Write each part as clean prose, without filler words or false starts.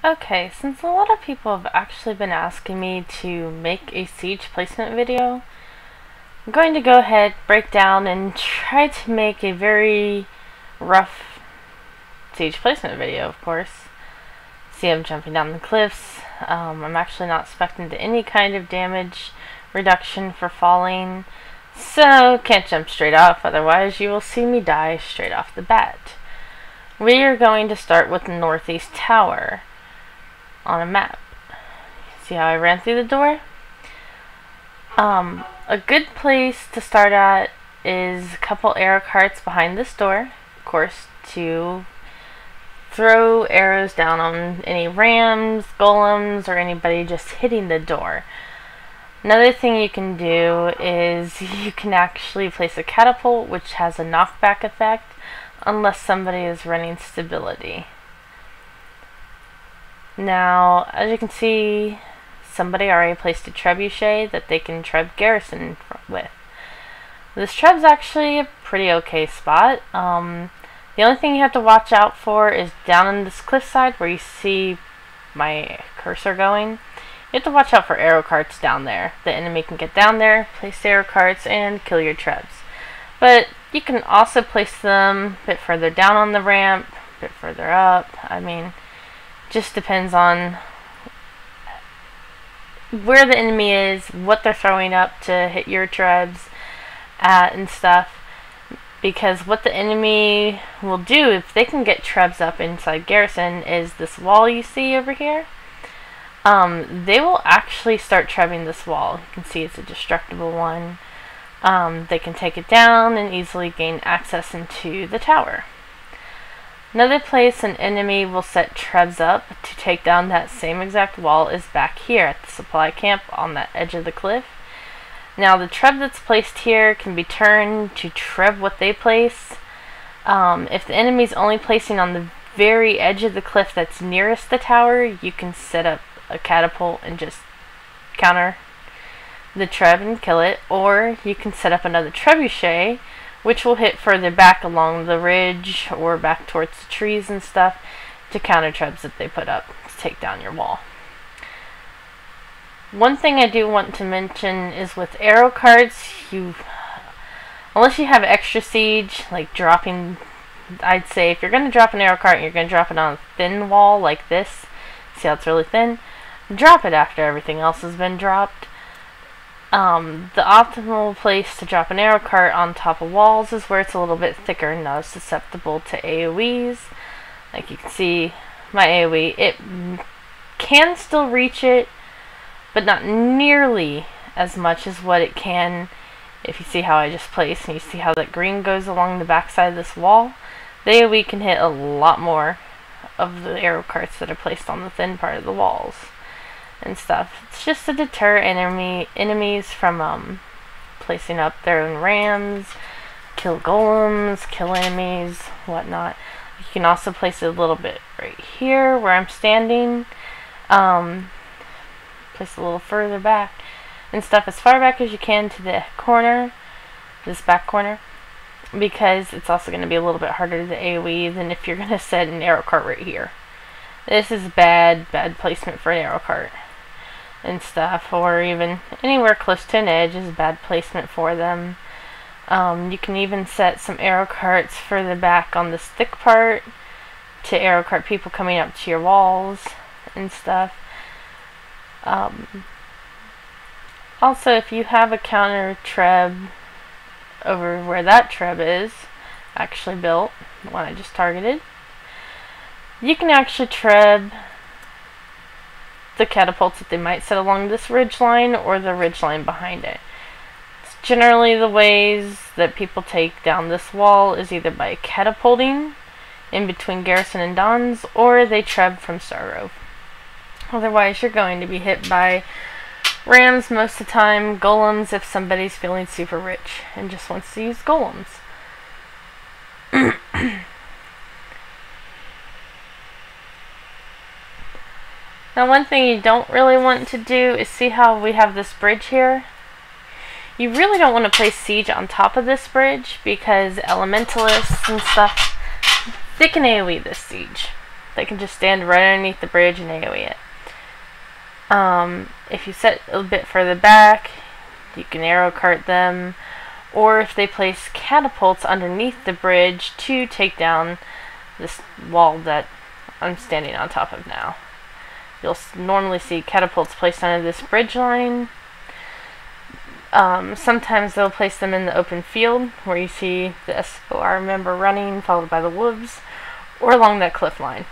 Okay, since a lot of people have actually been asking me to make a siege placement video, I'm going to go ahead, break down, and try to make a very rough siege placement video, of course. See, I'm jumping down the cliffs. I'm actually not expecting any kind of damage reduction for falling, so can't jump straight off, otherwise you will see me die straight off the bat. We are going to start with the northeast tower on a map. See how I ran through the door? A good place to start at is a couple arrow carts behind this door, of course, to throw arrows down on any rams, golems, or anybody just hitting the door. Another thing you can do is you can actually place a catapult, which has a knockback effect unless somebody is running stability. Now, as you can see, somebody already placed a trebuchet that they can treb garrison with. This treb's actually a pretty okay spot. The only thing you have to watch out for is down on this cliffside where you see my cursor going. You have to watch out for arrow carts down there. The enemy can get down there, place arrow carts, and kill your trebs. But you can also place them a bit further down on the ramp, a bit further up. I mean, just depends on where the enemy is, what they're throwing up to hit your trebs at and stuff. Because what the enemy will do, if they can get trebs up inside garrison, is this wall you see over here. They will actually start trebbing this wall. You can see it's a destructible one. They can take it down and easily gain access into the tower. Another place an enemy will set trebs up to take down that same exact wall is back here at the supply camp on that edge of the cliff. Now the treb that's placed here can be turned to treb what they place. If the enemy's only placing on the very edge of the cliff that's nearest the tower, you can set up a catapult and just counter the treb and kill it, or you can set up another trebuchet which will hit further back along the ridge or back towards the trees and stuff to counter trebs that they put up to take down your wall. One thing I do want to mention is with arrow carts, unless you have extra siege, like dropping, I'd say if you're going to drop an arrow cart and you're going to drop it on a thin wall like this, see how it's really thin, drop it after everything else has been dropped. The optimal place to drop an arrow cart on top of walls is where it's a little bit thicker and not as susceptible to AoEs. Like you can see my AoE, it can still reach it, but not nearly as much as what it can if you see how I just placed and you see how that green goes along the backside of this wall. The AoE can hit a lot more of the arrow carts that are placed on the thin part of the walls and stuff. It's just to deter enemies from placing up their own rams, kill golems, kill enemies, whatnot. You can also place it a little bit right here where I'm standing. Place a little further back and stuff, as far back as you can to the corner, this back corner, because it's also going to be a little bit harder to AoE than if you're going to set an arrow cart right here. This is bad placement for an arrow cart and stuff, or even anywhere close to an edge is bad placement for them. You can even set some arrow carts further back on this thick part to arrow cart people coming up to your walls and stuff. Also, if you have a counter treb over where that treb is actually built, the one I just targeted, you can actually treb the catapults that they might set along this ridge line or the ridge line behind it. It's generally the ways that people take down this wall is either by catapulting in between garrison and dons, or they treb from Stargrove. Otherwise, you're going to be hit by rams most of the time, golems if somebody's feeling super rich and just wants to use golems. Now, one thing you don't really want to do is see how we have this bridge here. You really don't want to place siege on top of this bridge because elementalists and stuff, they can AoE this siege. they can just stand right underneath the bridge and AoE it. If you set a bit further back, you can arrow cart them, or if they place catapults underneath the bridge to take down this wall that I'm standing on top of now. You'll normally see catapults placed under this bridge line. Sometimes they'll place them in the open field where you see the SOR member running followed by the wolves, or along that cliff line.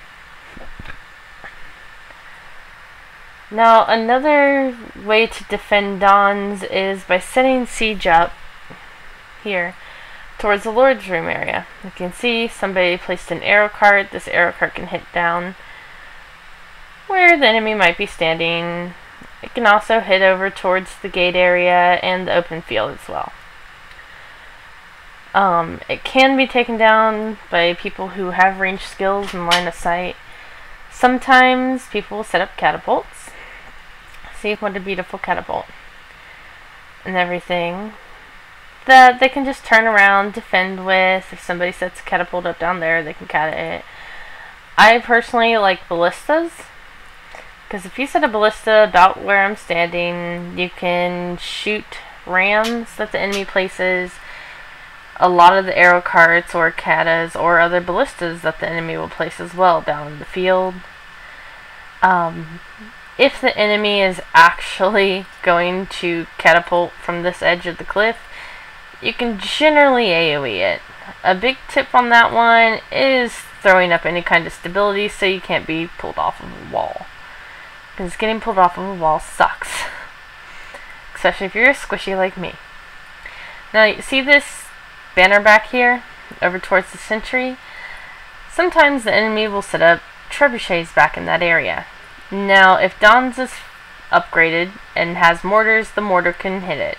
Now, another way to defend Dons is by setting siege up here towards the Lord's Room area. You can see somebody placed an arrow cart. This arrow cart can hit down where the enemy might be standing. It can also hit over towards the gate area and the open field as well. It can be taken down by people who have range skills and line of sight. Sometimes people will set up catapults. See what a beautiful catapult and everything that they can just turn around, defend with. If somebody sets a catapult up down there, they can cat it. I personally like ballistas, because if you set a ballista about where I'm standing, you can shoot rams that the enemy places, a lot of the arrow carts or katas or other ballistas that the enemy will place as well down in the field. If the enemy is actually going to catapult from this edge of the cliff, you can generally AoE it. A big tip on that one is throwing up any kind of stability so you can't be pulled off of a wall. Because getting pulled off of a wall sucks. Especially if you're squishy like me. Now, you see this banner back here, over towards the sentry? Sometimes the enemy will set up trebuchets back in that area. Now, if Don's is upgraded and has mortars, the mortar can hit it.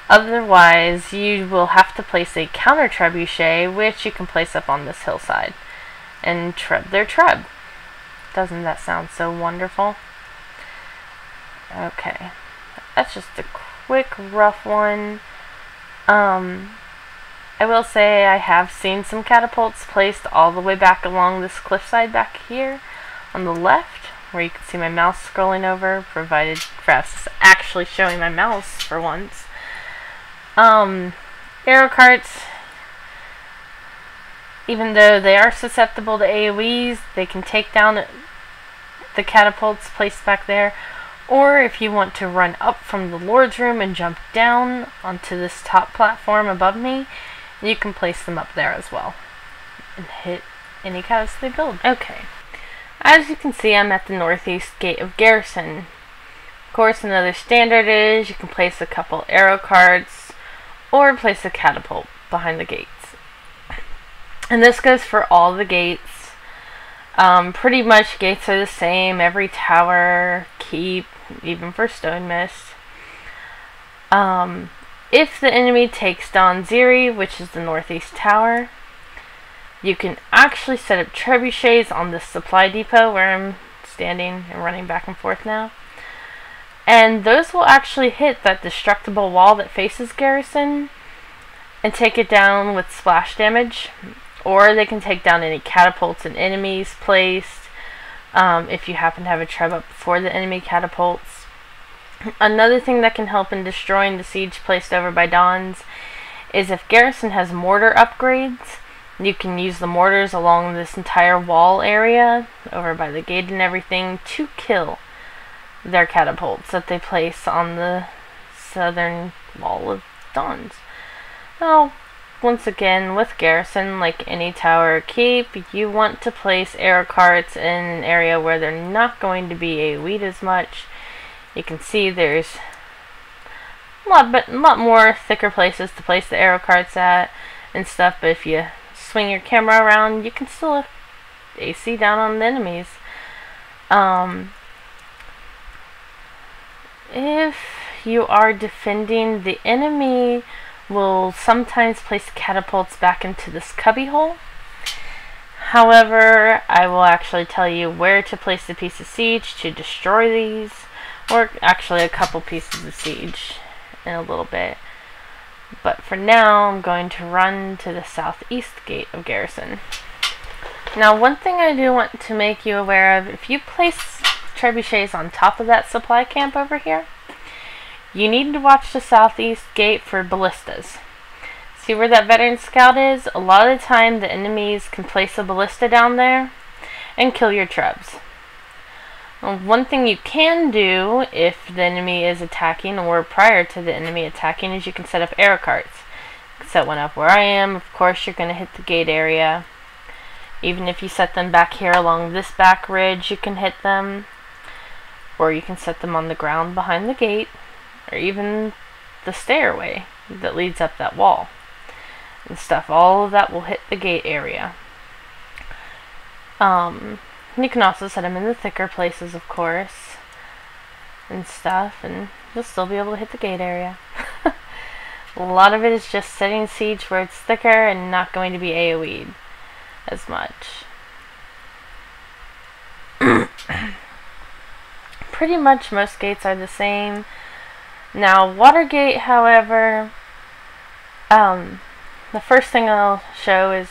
Otherwise, you will have to place a counter trebuchet, which you can place up on this hillside, and treb their treb. Doesn't that sound so wonderful? Okay, that's just a quick, rough one. I will say I have seen some catapults placed all the way back along this cliffside back here on the left, where you can see my mouse scrolling over, provided Fraps is actually showing my mouse for once. Arrow carts, even though they are susceptible to AoEs, they can take down the catapults placed back there. Or if you want to run up from the Lord's Room and jump down onto this top platform above me, you can place them up there as well and hit any catas they build. Okay, as you can see, I'm at the northeast gate of Garrison. Of course, another standard is you can place a couple arrow carts or place a catapult behind the gates. And this goes for all the gates. Pretty much gates are the same, every tower, keep, even for Stone Mist. If the enemy takes Donziri, which is the northeast tower, you can actually set up trebuchets on this supply depot where I'm standing and running back and forth now. And those will actually hit that destructible wall that faces Garrison and take it down with splash damage. Or they can take down any catapults and enemies placed, if you happen to have a treb up before the enemy catapults. Another thing that can help in destroying the siege placed over by Dons is if Garrison has mortar upgrades, you can use the mortars along this entire wall area, over by the gate and everything, to kill their catapults that they place on the southern wall of Dons. Now, once again, with Garrison, like any tower or keep, you want to place arrow carts in an area where they're not going to be AoE'd as much. You can see there's a lot more thicker places to place the arrow carts at and stuff, but if you swing your camera around, you can still AC down on the enemies. If you are defending, the enemy will sometimes place catapults back into this cubbyhole. However, I will actually tell you where to place the piece of siege to destroy these, or actually a couple pieces of siege in a little bit. But for now, I'm going to run to the southeast gate of Garrison. Now, one thing I do want to make you aware of, if you place trebuchets on top of that supply camp over here, you need to watch the southeast gate for ballistas. See where that veteran scout is? A lot of the time the enemies can place a ballista down there and kill your trebs. One thing you can do if the enemy is attacking or prior to the enemy attacking is you can set up arrow carts. You can set one up where I am. Of course, you're going to hit the gate area. Even if you set them back here along this back ridge, you can hit them. Or you can set them on the ground behind the gate, or even the stairway that leads up that wall and stuff. All of that will hit the gate area. You can also set them in the thicker places, of course, and stuff, and you'll still be able to hit the gate area. A lot of it is just setting siege where it's thicker and not going to be AoE'd as much. Pretty much most gates are the same. Now, Watergate, however, the first thing I'll show is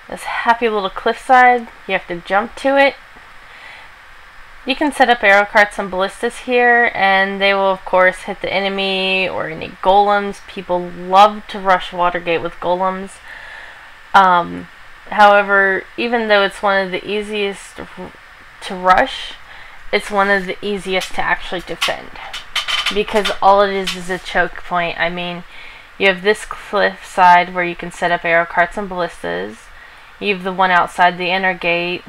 this happy little cliffside. You have to jump to it. You can set up arrow carts and ballistas here, and they will of course hit the enemy or any golems. People love to rush Watergate with golems. However, even though it's one of the easiest to rush, it's one of the easiest to actually defend, because all it is a choke point. I mean, you have this cliff side where you can set up arrow carts and ballistas. You have the one outside the inner gate,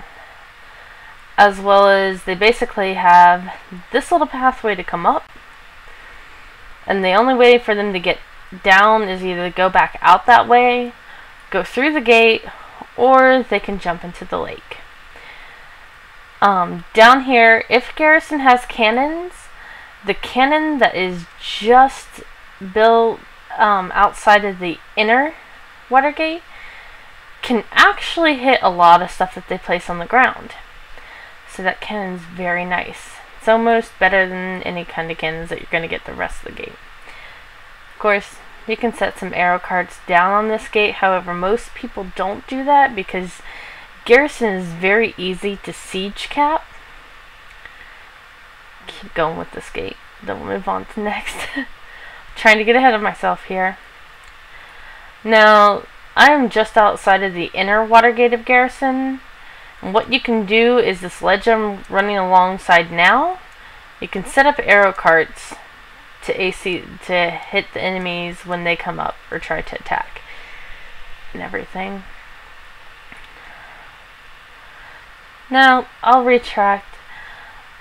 as well as they basically have this little pathway to come up, and the only way for them to get down is either go back out that way, go through the gate, or they can jump into the lake. Down here, if Garrison has cannons, the cannon that is just built outside of the inner Watergate can actually hit a lot of stuff that they place on the ground. So that cannon's very nice. It's almost better than any kind of cannons that you're going to get the rest of the gate. Of course, you can set some arrow carts down on this gate. However, most people don't do that because Garrison is very easy to siege cap. Keep going with this gate. Then we'll move on to next. Trying to get ahead of myself here. Now, I am just outside of the inner Watergate of Garrison. And what you can do is this ledge I'm running alongside now. You can set up arrow carts to hit the enemies when they come up or try to attack and everything. Now, I'll retract.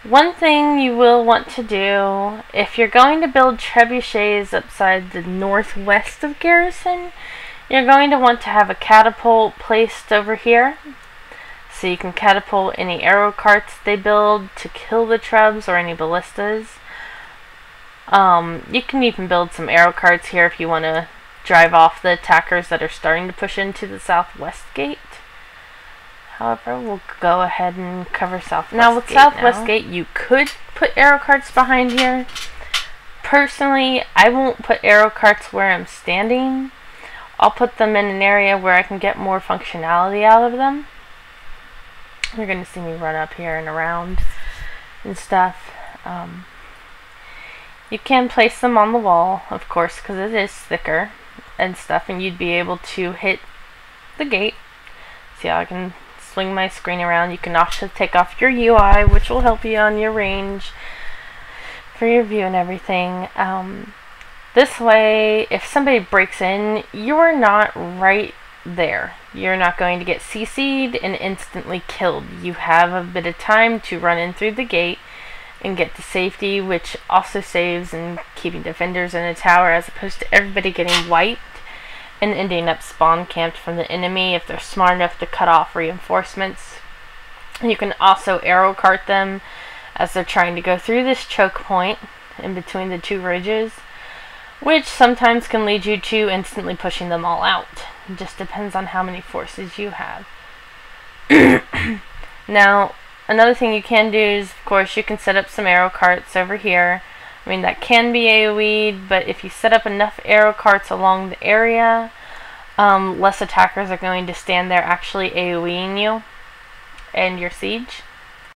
One thing you will want to do, if you're going to build trebuchets upside the northwest of Garrison, you're going to want to have a catapult placed over here, so you can catapult any arrow carts they build to kill the trebs or any ballistas. You can even build some arrow carts here if you want to drive off the attackers that are starting to push into the southwest gate. However, we'll go ahead and cover southwest gate. Now, with southwest gate, you could put arrow carts behind here. Personally, I won't put arrow carts where I'm standing. I'll put them in an area where I can get more functionality out of them. You're going to see me run up here and around and stuff. You can place them on the wall, of course, because it is thicker and stuff, and you'd be able to hit the gate. See how I can swing my screen around. You can also take off your UI, which will help you on your range for your view and everything. This way, if somebody breaks in, you're not right there. You're not going to get CC'd and instantly killed. You have a bit of time to run in through the gate and get to safety, which also saves in keeping defenders in a tower, as opposed to everybody getting wiped and ending up spawn camped from the enemy if they're smart enough to cut off reinforcements. And you can also arrow cart them as they're trying to go through this choke point in between the two ridges, which sometimes can lead you to instantly pushing them all out. It just depends on how many forces you have. Now, another thing you can do is, of course, you can set up some arrow carts over here. I mean, that can be AoE'd, but if you set up enough arrow carts along the area, less attackers are going to stand there actually AoEing you. and your siege.